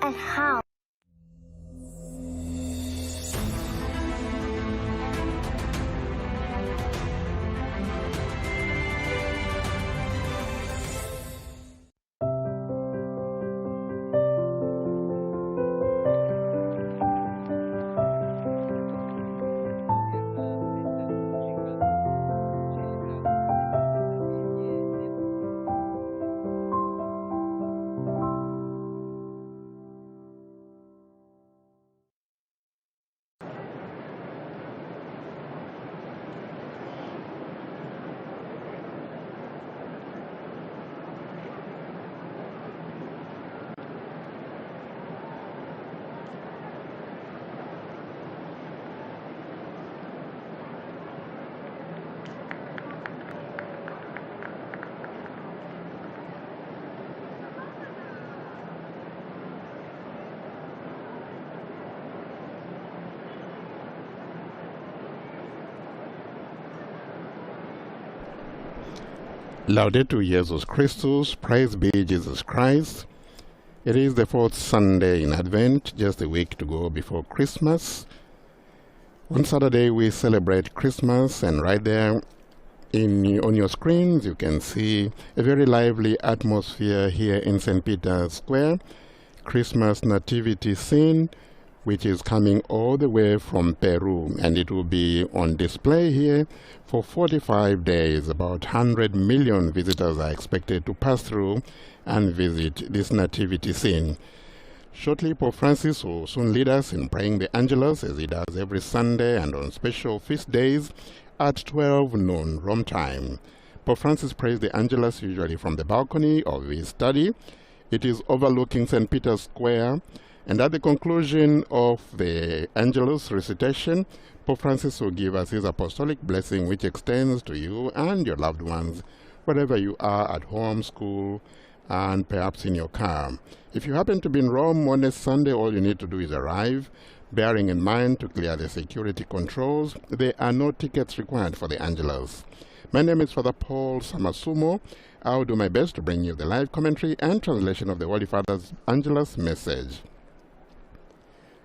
and how. Laudetur Jesus Christus, praise be Jesus Christ. It is the fourth Sunday in Advent, just a week to go before Christmas. On Saturday we celebrate Christmas, and right there on your screens you can see a very lively atmosphere here in St. Peter's Square. Christmas nativity scene, which is coming all the way from Peru, and it will be on display here for 45 days. About 100 million visitors are expected to pass through and visit this nativity scene. Shortly, Pope Francis will soon lead us in praying the Angelus, as he does every Sunday and on special feast days at 12 noon Rome time. Pope Francis prays the Angelus usually from the balcony of his study. It is overlooking St. Peter's Square. And at the conclusion of the Angelus Recitation, Pope Francis will give us his apostolic blessing, which extends to you and your loved ones, wherever you are, at home, school, and perhaps in your car. If you happen to be in Rome on a Sunday, all you need to do is arrive, bearing in mind to clear the security controls. There are no tickets required for the Angelus. My name is Father Paul Samasumo. I'll do my best to bring you the live commentary and translation of the Holy Father's Angelus message.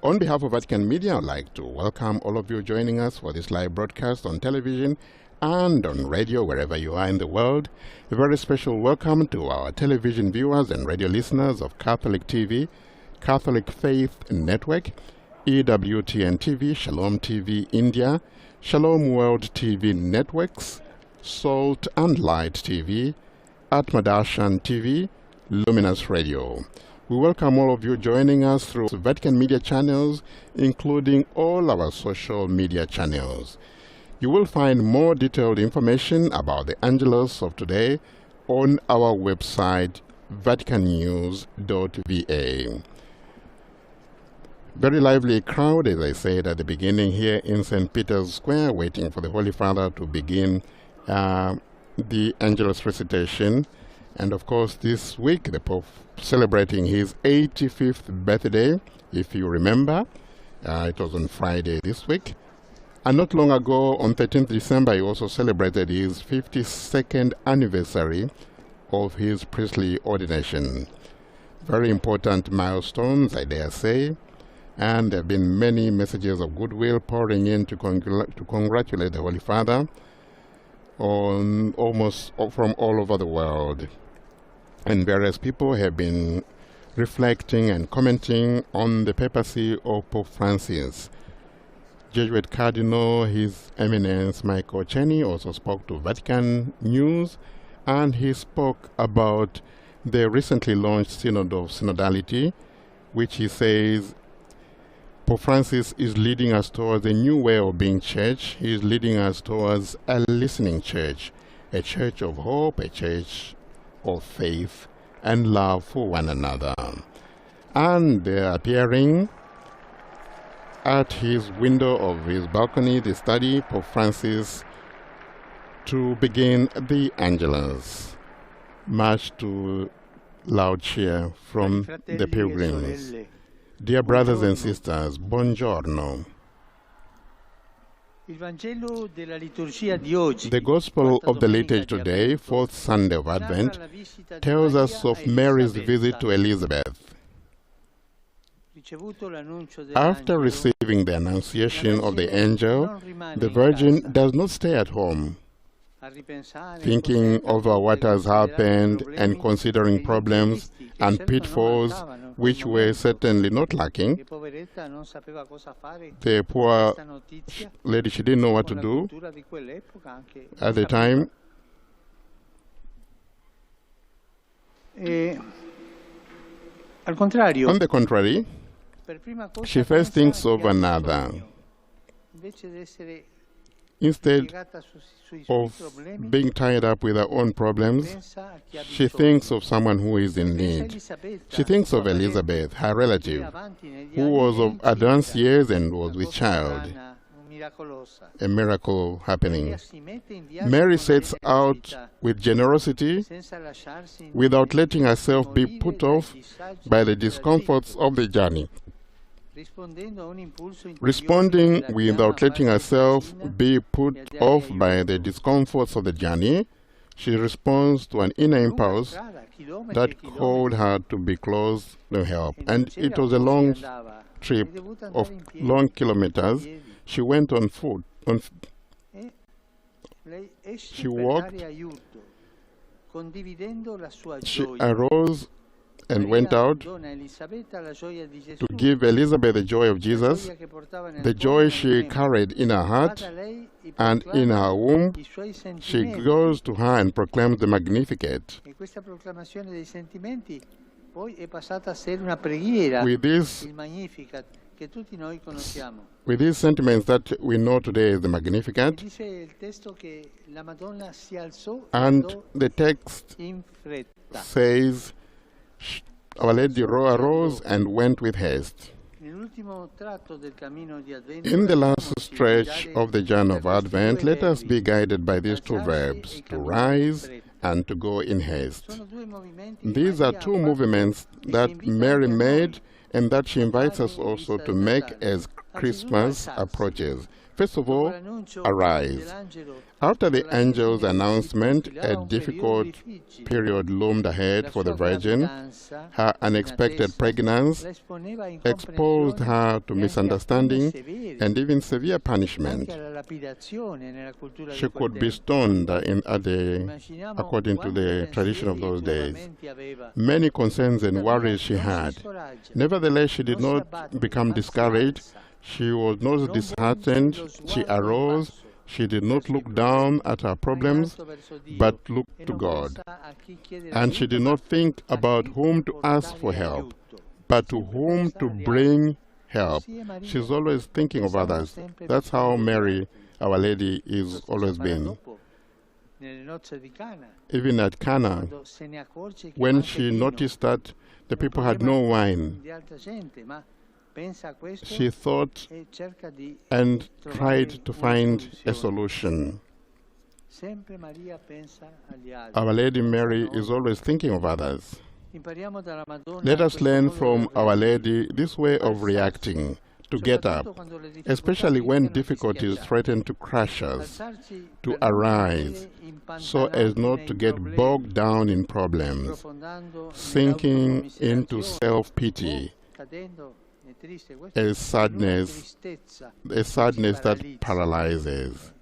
On behalf of Vatican Media, I'd like to welcome all of you joining us for this live broadcast on television and on radio, wherever you are in the world. A very special welcome to our television viewers and radio listeners of Catholic TV, Catholic Faith Network, EWTN TV, Shalom TV India, Shalom World TV Networks, Salt and Light TV, Atmadarshan TV, Luminous Radio. We welcome all of you joining us through Vatican Media channels, including all our social media channels. You will find more detailed information about the Angelus of today on our website, vaticannews.va. Very lively crowd, as I said at the beginning, here in St. Peter's Square, waiting for the Holy Father to begin the Angelus Recitation. And of course, this week the Pope celebrating his 85th birthday. If you remember, it was on Friday this week. And not long ago, on 13th December, he also celebrated his 52nd anniversary of his priestly ordination. Very important milestones, I dare say. And there have been many messages of goodwill pouring in to congratulate the Holy Father on almost from all over the world. And various people have been reflecting and commenting on the papacy of Pope Francis. Jesuit Cardinal His Eminence Michael Cheney also spoke to Vatican News, and he spoke about the recently launched Synod of Synodality, which he says Pope Francis is leading us towards a new way of being church. He is leading us towards a listening church, a church of hope, a church of faith and love for one another. And appearing at his window of his balcony, the study, Pope Francis, to begin the Angelus. Much to loud cheer from the pilgrims. Dear brothers and sisters, buongiorno. The Gospel of the liturgy today, fourth Sunday of Advent, tells us of Mary's visit to Elizabeth. After receiving the annunciation of the angel, the Virgin does not stay at home, thinking over what has happened and considering problems and pitfalls which were certainly not lacking. The poor lady, she didn't know what to do at the time. On the contrary, she first thinks of another. Instead of being tied up with her own problems, she thinks of someone who is in need. She thinks of Elizabeth, her relative, who was of advanced years and was with child. A miracle happening. Mary sets out with generosity without letting herself be put off by the discomforts of the journey. Responding without letting herself be put off by the discomforts of the journey, she responds to an inner impulse that called her to be close to help. And it was a long trip of long kilometers. She went on foot. She walked. She arose and went out to give Elizabeth the joy of Jesus, the joy she carried in her heart and in her womb. She goes to her and proclaims the Magnificat. With these sentiments that we know today is the Magnificat, and the text says, Our Lady arose and went with haste. In the last stretch of the journey of Advent, let us be guided by these two verbs, to rise and to go in haste. These are two movements that Mary made and that she invites us also to make as Christmas approaches. First of all, arise. After the angel's announcement, a difficult period loomed ahead for the Virgin. Her unexpected pregnancy exposed her to misunderstanding and even severe punishment. She could be stoned according to the tradition of those days. Many concerns and worries she had. Nevertheless, she did not become discouraged. She was not disheartened. She arose. She did not look down at her problems, but looked to God. And she did not think about whom to ask for help, but to whom to bring help. She's always thinking of others. That's how Mary, Our Lady, is always been. Even at Cana, when she noticed that the people had no wine, she thought and tried to find a solution. Our Lady Mary is always thinking of others. Let us learn from Our Lady this way of reacting, to get up, especially when difficulties threaten to crush us, to arise, so as not to get bogged down in problems, sinking into self-pity, a sadness that paralyzes.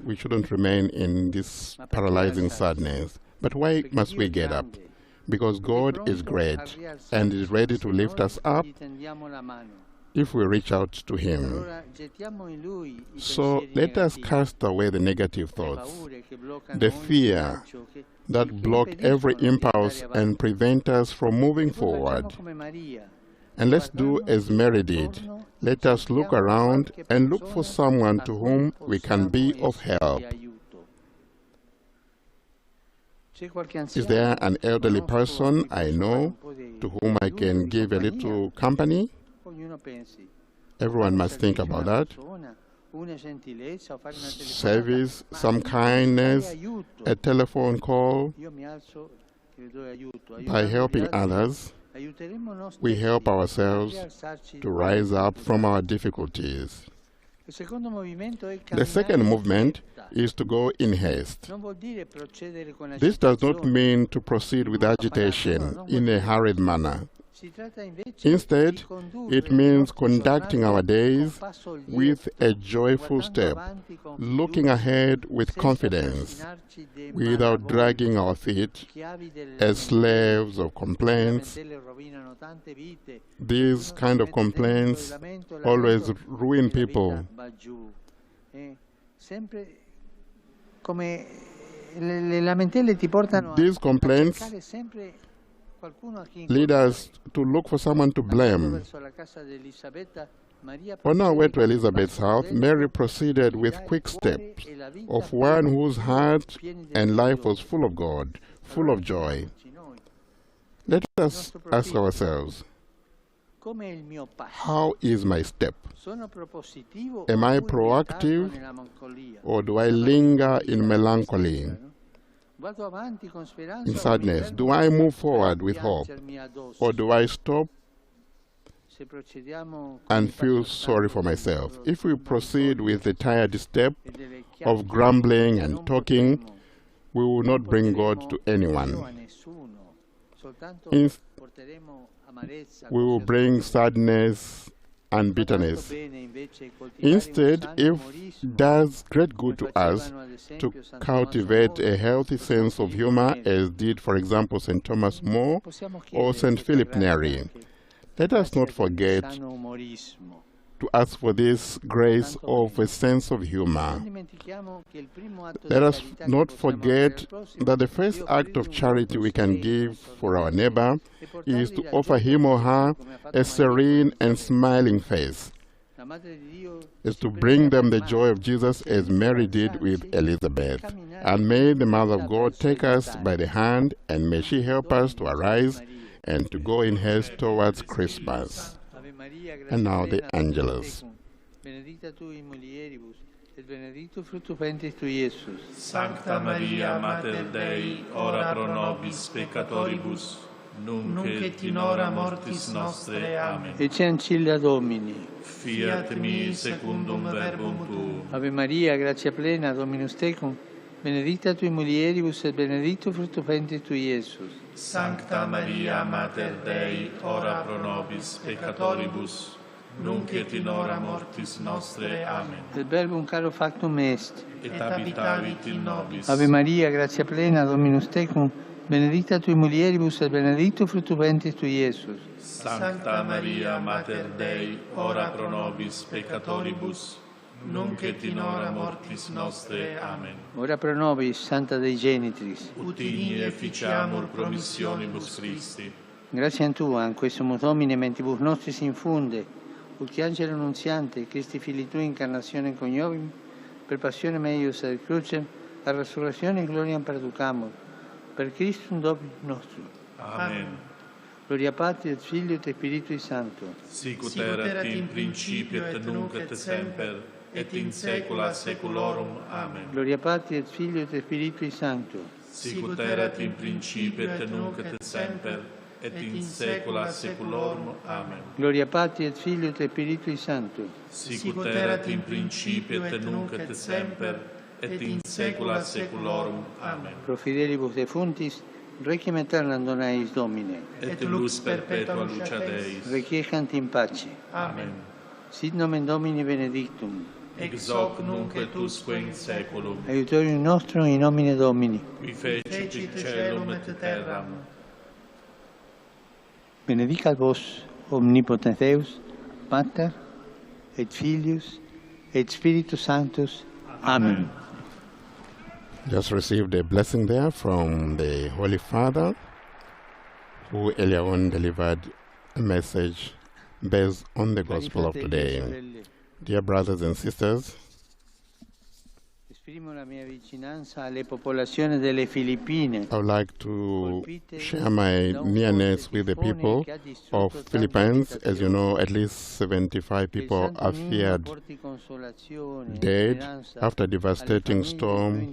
We shouldn't remain in this paralyzing sadness. But why must we get up? Because God is great and is ready to lift us up if we reach out to Him. So let us cast away the negative thoughts, the fear that block every impulse and prevent us from moving forward. And let's do as Mary did. Let us look around and look for someone to whom we can be of help. Is there an elderly person I know to whom I can give a little company? Everyone must think about that. Service, some kindness, a telephone call. By helping others, we help ourselves to rise up from our difficulties. The second movement is to go in haste. This does not mean to proceed with agitation in a hurried manner. Instead, it means conducting our days with a joyful step, looking ahead with confidence, without dragging our feet as slaves of complaints. These kind of complaints always ruin people. These complaints lead us to look for someone to blame. On our way to Elizabeth's house, Mary proceeded with quick steps of one whose heart and life was full of God, full of joy. Let us ask ourselves, how is my step? Am I proactive, or do I linger in melancholy, in sadness? Do I move forward with hope, or do I stop and feel sorry for myself? If we proceed with the tired step of grumbling and talking, we will not bring God to anyone. We will bring sadness and bitterness. Instead, if it does great good to us to cultivate a healthy sense of humor, as did, for example, St. Thomas More or St. Philip Neri, let us not forget to ask for this grace of a sense of humor. Let us not forget that the first act of charity we can give for our neighbor is to offer him or her a serene and smiling face, is to bring them the joy of Jesus as Mary did with Elizabeth. And may the Mother of God take us by the hand, and may she help us to arise and to go in haste towards Christmas. And now the Angelus. Benedicta tu in mulieribus, et benedictus fructus ventris tui, Iesus. Sancta Maria, Mater Dei, ora pro nobis peccatoribus, nunc et in hora mortis nostre. Amen. Ecce ancilla Domini. Fiat mi secundum verbum tuum. Ave Maria, gratia plena, Dominus tecum, benedicta tu in mulieribus, et benedictus fructus ventris tui, Iesus. Sancta Maria, Mater Dei, ora pro nobis peccatoribus, nunc et in hora mortis nostre. Amen. Il verbum caro factum est, et habitavit in nobis. Ave Maria, gratia plena, Dominus tecum, benedicta tu in mulieribus, et benedictus fructus ventris tui, Iesus. Sancta Maria, Mater Dei, ora pro nobis peccatoribus, nunc et in hora mortis nostre. Amen. Ora pro nobis, Santa Dei Genitris, ut igni efficiamur promissionibus Christi. Grazie a Tua, in questo Domine, mentibus nostris infunde, ut che angelo annunziante, Christi Fili Tui, incarnazione coniovim, per passione meius ad crucem, a resurrezione e gloria perducamur, per Christum Domini nostrum. Amen. Gloria Patri et Filio et Spiritui Sancto. Sicut erat in principio et nunc et semper, et in saecula saeculorum. Amen. Gloria Patri et Filio et Spiritui Sancto. Sicut erat in principio et nunc et semper, et in saecula saeculorum. Amen. Gloria Patri et Filio et Spiritui Sancto. Sicut erat in principio et nunc et semper, et in saecula saeculorum. Amen. Pro fidelibus defuntis, requiem aeternam dona eis Domine. Et lux perpetua lucia Deis. Requiescant in pace. Amen. Sit nomen Domini benedictum. Ex hoc nunc et usque in saeculum. Aiutorium nostrum in nomine Domini. Qui fecit caelum et terram. Benedicat vos, omnipotens Deus, Pater, et Filius, et Spiritus Sanctus. Amen. Just received a blessing there from the Holy Father, who earlier on delivered a message based on the Gospel of today. Dear brothers and sisters, Esprimo la mia vicinanza alle popolazioni delle Filippine. I would like to share my nearness with the people of Philippines. As you know, at least 75 people are feared dead after a devastating storm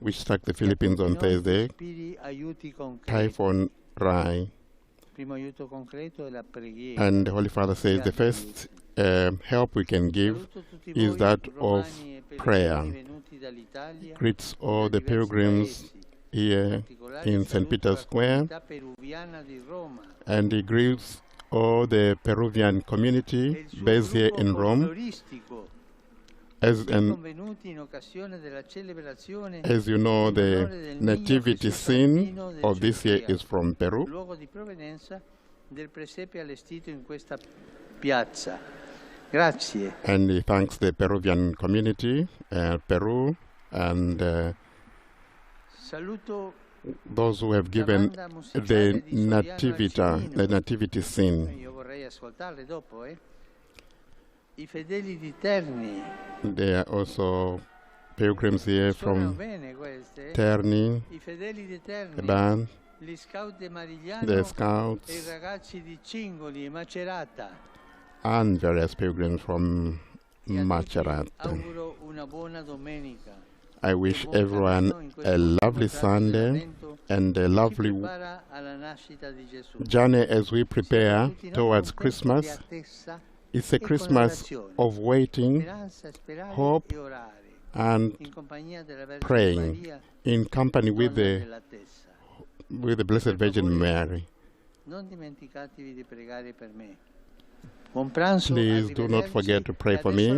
which struck the Philippines on Thursday. Typhoon Rai. And the Holy Father says the first help we can give is that of prayer. Greets all the pilgrims here in St. Peter's Square, and he greets all the Peruvian community based here in Rome. As you know, the nativity scene of this year is from Peru. And he thanks the Peruvian community, Peru, and those who have given the nativity scene. There are also pilgrims here from Terni, the band, the scouts, and various pilgrims from Macerata. I wish everyone a lovely Sunday and a lovely journey as we prepare towards Christmas. It's a Christmas of waiting, hope, and praying in company with the Blessed Virgin Mary. Please do not forget to pray for me.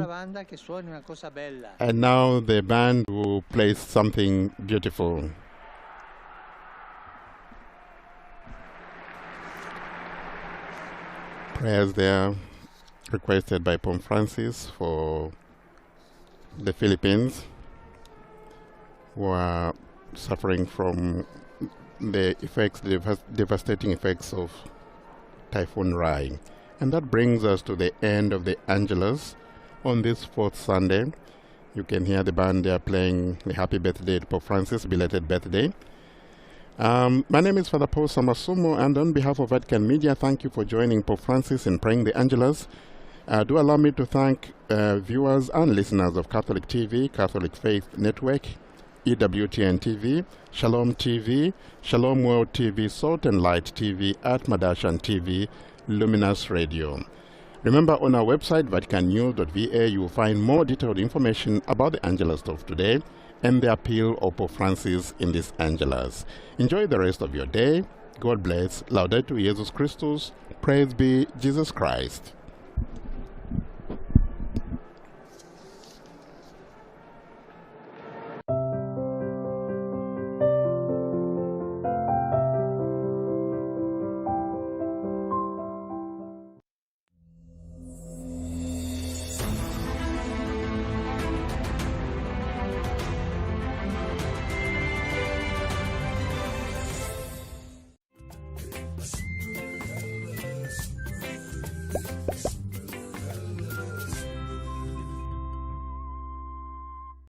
And now the band will play something beautiful. Prayers there requested by Pope Francis for the Philippines, who are suffering from the effects, the devastating effects of Typhoon Rai. And that brings us to the end of the Angelus on this fourth Sunday. You can hear the band there playing the happy birthday to Pope Francis, belated birthday. My name is Father Paul Samasumo, and on behalf of Vatican Media, thank you for joining Pope Francis in praying the Angelus. Do allow me to thank viewers and listeners of Catholic TV, Catholic Faith Network, EWTN TV, Shalom TV, Shalom World TV, Salt and Light TV, Atmadashan TV, Luminous Radio. Remember, on our website, vaticannews.va, you will find more detailed information about the Angelus of today and the appeal of Pope Francis in this Angelus. Enjoy the rest of your day. God bless. Laudetur Jesus Christus. Praise be Jesus Christ.